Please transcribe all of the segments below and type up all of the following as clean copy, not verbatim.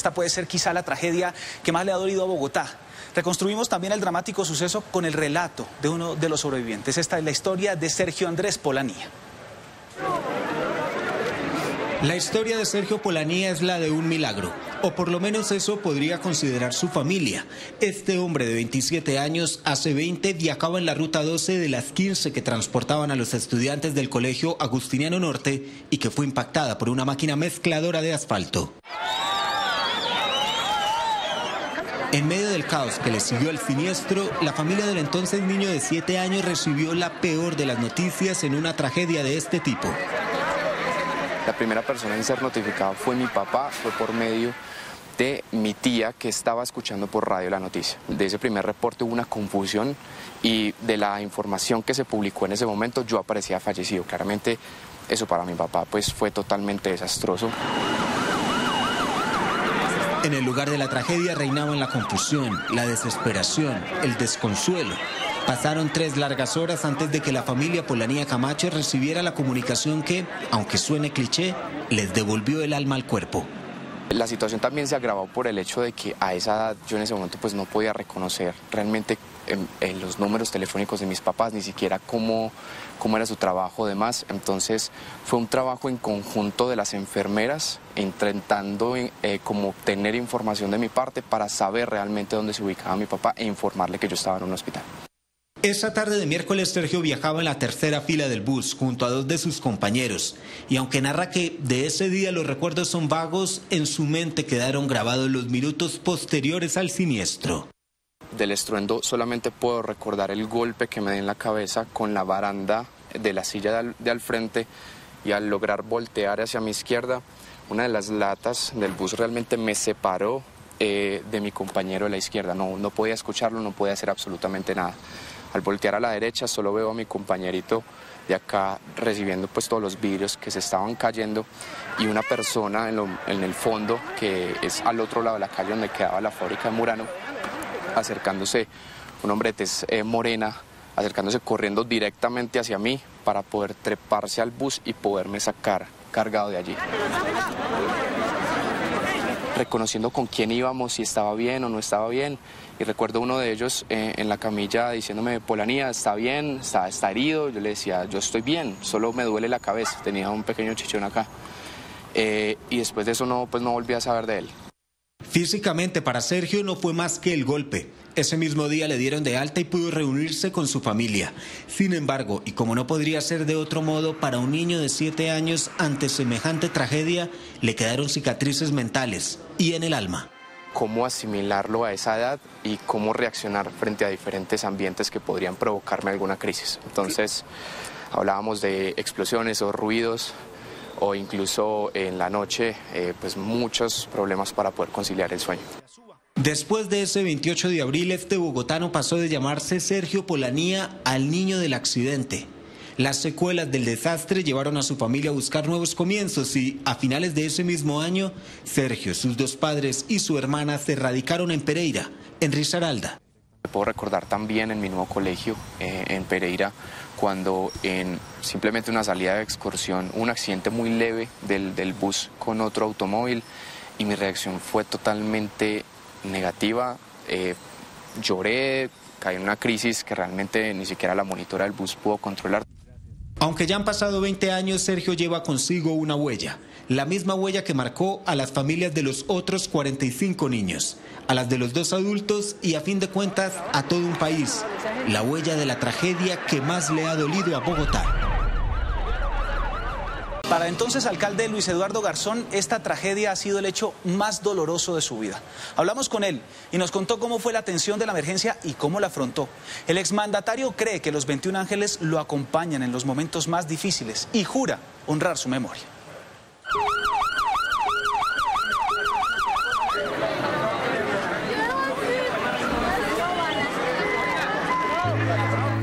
Esta puede ser quizá la tragedia que más le ha dolido a Bogotá. Reconstruimos también el dramático suceso con el relato de uno de los sobrevivientes. Esta es la historia de Sergio Andrés Polanía. La historia de Sergio Polanía es la de un milagro, o por lo menos eso podría considerar su familia. Este hombre de 27 años, hace 20, viajaba en la ruta 12 de las 15 que transportaban a los estudiantes del Colegio Agustiniano Norte y que fue impactada por una máquina mezcladora de asfalto. En medio del caos que le siguió al siniestro, la familia del entonces niño de 7 años recibió la peor de las noticias en una tragedia de este tipo. La primera persona en ser notificada fue mi papá, fue por medio de mi tía que estaba escuchando por radio la noticia. De ese primer reporte hubo una confusión y de la información que se publicó en ese momento yo aparecía fallecido. Claramente eso para mi papá pues fue totalmente desastroso. En el lugar de la tragedia reinaban la confusión, la desesperación, el desconsuelo. Pasaron 3 largas horas antes de que la familia Polanía Camacho recibiera la comunicación que, aunque suene cliché, les devolvió el alma al cuerpo. La situación también se agravó por el hecho de que a esa edad yo en ese momento pues no podía reconocer realmente en los números telefónicos de mis papás, ni siquiera cómo era su trabajo demás. Entonces fue un trabajo en conjunto de las enfermeras intentando como obtener información de mi parte para saber realmente dónde se ubicaba mi papá e informarle que yo estaba en un hospital. Esa tarde de miércoles Sergio viajaba en la tercera fila del bus junto a 2 de sus compañeros y aunque narra que de ese día los recuerdos son vagos, en su mente quedaron grabados los minutos posteriores al siniestro. Del estruendo solamente puedo recordar el golpe que me di en la cabeza con la baranda de la silla de al frente y al lograr voltear hacia mi izquierda, una de las latas del bus realmente me separó de mi compañero de la izquierda. No podía escucharlo, no podía hacer absolutamente nada. Al voltear a la derecha solo veo a mi compañerito de acá recibiendo pues todos los vidrios que se estaban cayendo y una persona en el fondo que es al otro lado de la calle donde quedaba la fábrica de Murano, acercándose, un hombre de tez morena, acercándose corriendo directamente hacia mí para poder treparse al bus y poderme sacar cargado de allí. Reconociendo con quién íbamos, si estaba bien o no estaba bien. Y recuerdo uno de ellos en la camilla diciéndome, Polanía, ¿está bien? ¿Está herido? Yo le decía, yo estoy bien, solo me duele la cabeza, tenía un pequeño chichón acá. Y después de eso no volví a saber de él. Físicamente para Sergio no fue más que el golpe. Ese mismo día le dieron de alta y pudo reunirse con su familia. Sin embargo, y como no podría ser de otro modo, para un niño de 7 años ante semejante tragedia le quedaron cicatrices mentales y en el alma. Cómo asimilarlo a esa edad y cómo reaccionar frente a diferentes ambientes que podrían provocarme alguna crisis. Entonces, hablábamos de explosiones o ruidos, o incluso en la noche, pues muchos problemas para poder conciliar el sueño. Después de ese 28 de abril, este bogotano pasó de llamarse Sergio Polanía al niño del accidente. Las secuelas del desastre llevaron a su familia a buscar nuevos comienzos y, a finales de ese mismo año, Sergio, sus 2 padres y su hermana se radicaron en Pereira, en Risaralda. Puedo recordar también en mi nuevo colegio, en Pereira, cuando en simplemente una salida de excursión, un accidente muy leve del bus con otro automóvil y mi reacción fue totalmente negativa. Lloré, caí en una crisis que realmente ni siquiera la monitora del bus pudo controlar. Aunque ya han pasado 20 años, Sergio lleva consigo una huella. La misma huella que marcó a las familias de los otros 45 niños, a las de los 2 adultos y a fin de cuentas a todo un país. La huella de la tragedia que más le ha dolido a Bogotá. Para entonces alcalde Luis Eduardo Garzón, esta tragedia ha sido el hecho más doloroso de su vida. Hablamos con él y nos contó cómo fue la atención de la emergencia y cómo la afrontó. El exmandatario cree que los 21 ángeles lo acompañan en los momentos más difíciles y jura honrar su memoria.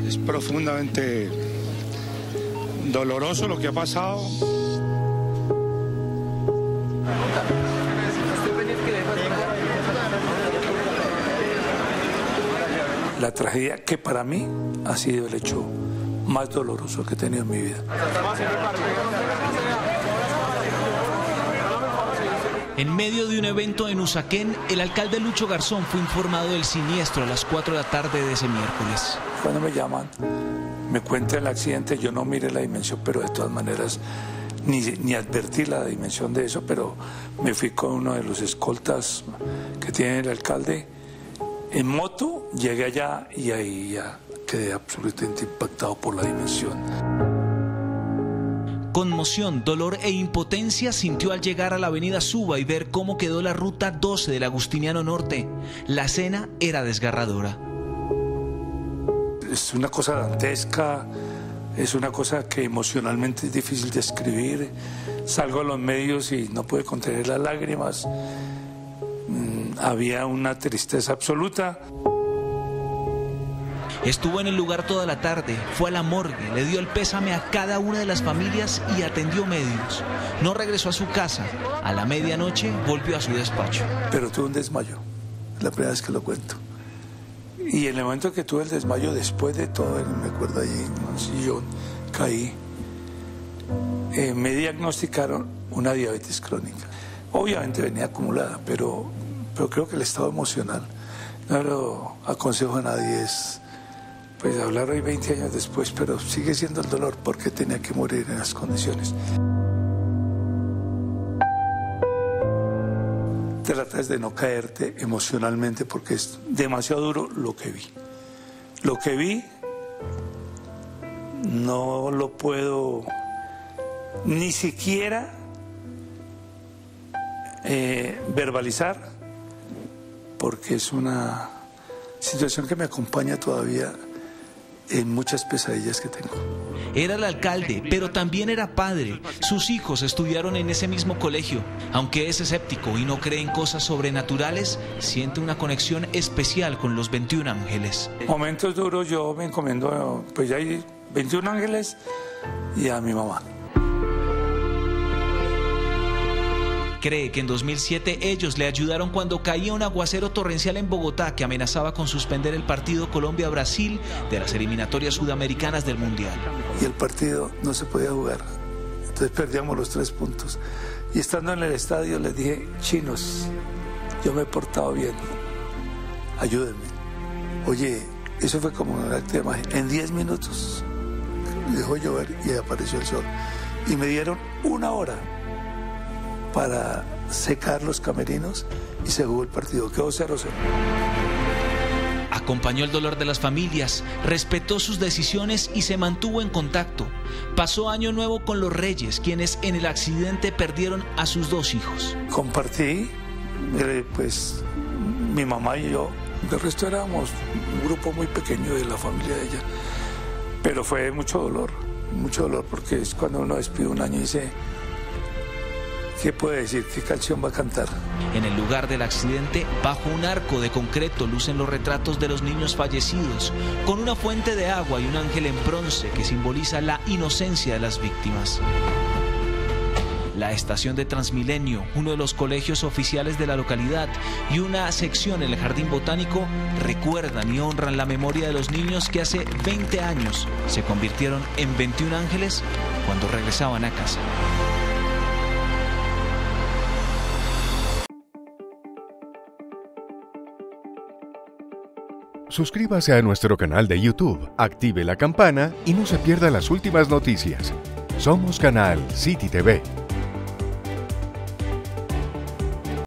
Es profundamente doloroso lo que ha pasado. La tragedia que para mí ha sido el hecho más doloroso que he tenido en mi vida. En medio de un evento en Usaquén, el alcalde Lucho Garzón fue informado del siniestro a las 4 de la tarde de ese miércoles. Cuando me llaman, me cuentan el accidente, yo no miré la dimensión, pero de todas maneras ni advertí la dimensión de eso, pero me fui con uno de los escoltas que tiene el alcalde en moto, llegué allá y ahí ya quedé absolutamente impactado por la dimensión. Conmoción, dolor e impotencia sintió al llegar a la avenida Suba y ver cómo quedó la ruta 12 del Agustiniano Norte. La escena era desgarradora. Es una cosa dantesca, es una cosa que emocionalmente es difícil de escribir. Salgo a los medios y no pude contener las lágrimas. Había una tristeza absoluta. Estuvo en el lugar toda la tarde, fue a la morgue, le dio el pésame a cada una de las familias y atendió medios. No regresó a su casa. A la medianoche volvió a su despacho. Pero tuve un desmayo, la primera vez que lo cuento. Y en el momento que tuve el desmayo, después de todo, me acuerdo ahí en un sillón, caí. Me diagnosticaron una diabetes crónica. Obviamente venía acumulada, pero creo que el estado emocional, no lo aconsejo a nadie, es pues hablar hoy 20 años después, pero sigue siendo el dolor porque tenía que morir en las condiciones. Tratas de no caerte emocionalmente porque es demasiado duro lo que vi. Lo que vi no lo puedo ni siquiera verbalizar porque es una situación que me acompaña todavía en muchas pesadillas que tengo. Era el alcalde, pero también era padre. Sus hijos estudiaron en ese mismo colegio. Aunque es escéptico y no cree en cosas sobrenaturales, siente una conexión especial con los 21 ángeles. Momentos duros yo me encomiendo, pues ya hay 21 ángeles y a mi mamá. Cree que en 2007 ellos le ayudaron cuando caía un aguacero torrencial en Bogotá que amenazaba con suspender el partido Colombia-Brasil de las eliminatorias sudamericanas del Mundial. Y el partido no se podía jugar, entonces perdíamos los 3 puntos. Y estando en el estadio les dije, chinos, yo me he portado bien, ayúdenme. Oye, eso fue como un acto de magia. En 10 minutos dejó llover y apareció el sol. Y me dieron 1 hora para secar los camerinos y se jugó el partido, quedó 0-0. Acompañó el dolor de las familias, respetó sus decisiones y se mantuvo en contacto. Pasó Año Nuevo con los Reyes, quienes en el accidente perdieron a sus 2 hijos. Compartí, pues mi mamá y yo, del resto éramos un grupo muy pequeño de la familia de ella, pero fue mucho dolor porque es cuando uno despide un año y dice, ¿qué puede decir? ¿Qué canción va a cantar? En el lugar del accidente, bajo un arco de concreto, lucen los retratos de los niños fallecidos, con una fuente de agua y un ángel en bronce que simboliza la inocencia de las víctimas. La estación de Transmilenio, uno de los colegios oficiales de la localidad y una sección en el Jardín Botánico recuerdan y honran la memoria de los niños que hace 20 años se convirtieron en 21 ángeles cuando regresaban a casa. Suscríbase a nuestro canal de YouTube, active la campana y no se pierda las últimas noticias. Somos Canal City TV.